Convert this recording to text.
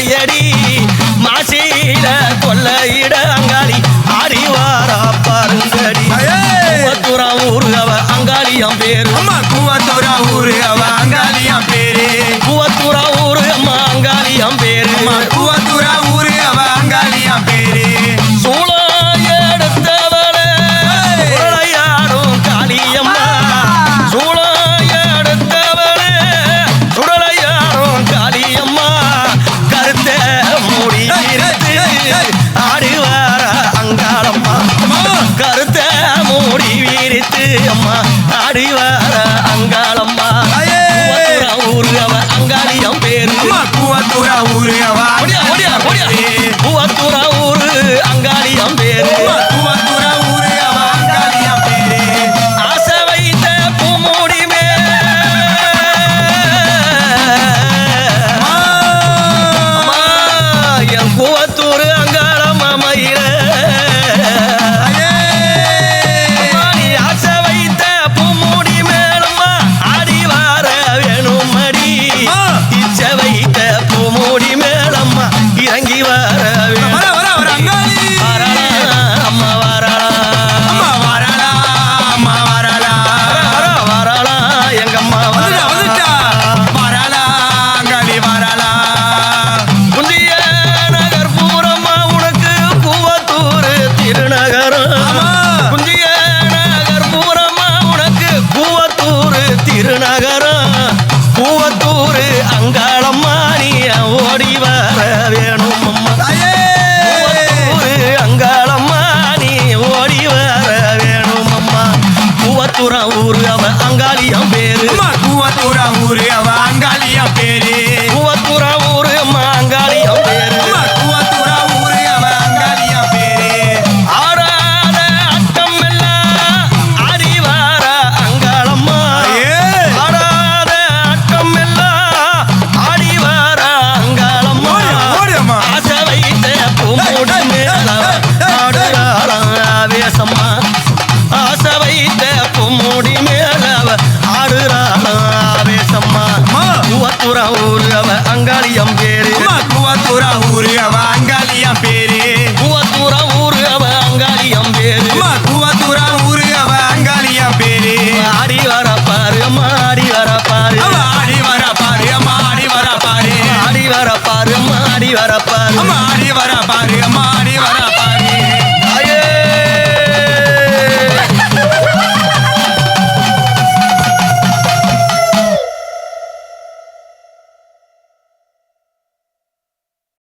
கொள்ளையடி மாசியில கொள்ளையிட அங்காளி ஆடிவாரா பாருங்கடி கூவத்தூரா ஊரு அவ அங்காளியம் பேரு கூவத்தூரா ஊரு அவ அங்காளியம் பேரு கூவத்தூரா ஊரு அம்மா அங்காளியம் பேரு கூவத்தூரா ஊரு அவ அங்காளியம் பேரு அம்மா ஆடிவார அங்காளம்மா கூவத்தூரா ஊரு அவ அங்காளியம் பேரு கூவத்தூரா ஊரு அவ கூவத்தூரா ஊரு அங்காளியம் பேரு கூவத்தூரா ஊரு அவ அங்காளியம் பேரு ஆசை வைத்த பூமுடி என் கூவத்தூரு அங்காளம்மா மயில இறங்கி வர அம்மா வரலா எங்கம்மா வரலா அங்காளி வரலா குந்திய நகர் பூரம்மா உனக்கு கூவத்தூர் திருநகரம் குந்திய நகர் பூரம்மா உனக்கு கூவத்தூர் திருநகரம் கூவத்தூர் அங்காளம்மா நீ ஓடி வர வேணும் அங்காளம்மா நீ ஓடி வர வேணும் அம்மா கூவத்தூரா ஊரு அவ அங்காளியம் பேரு கூவத்தூரா ஊரு அவ அங்காளியம் பேரு கூவத்தூரா ஊரு அம்மா அங்காளியம் பேரு கூவத்தூரா ஊரு அவ அங்காளியம் பேரு ஆறாத அட்டம் எல்லாம் ஆடி வர அங்காளம்மா ஆறாத அட்டம் எல்லாம் ஆடி வர அங்காளம்மா ஆசை வைத்த பூமுடி ஆடுறாளம்மா ஆசை வைத்த பூமுடி மேலவ ஆடுறாளம்மா கூவத்தூரா ஊரு அவ அங்காளியம் பேரு கூவத்தூரா ஊரு அவ அங்காளியம் பேரு கூவத்தூரா ஊரு அவ அங்காளியம் பேரு கூவத்தூரா ஊரு அவ அங்காளியம் பேரு ஆடி வர பாரு அம்மா ஆடி வர பாரு ஆடி வர பாரு அம்மா ஆடி வர பாரு ஆடி வர பாரு அம்மா ஆடி வர பாரு ஆடி வர பாரு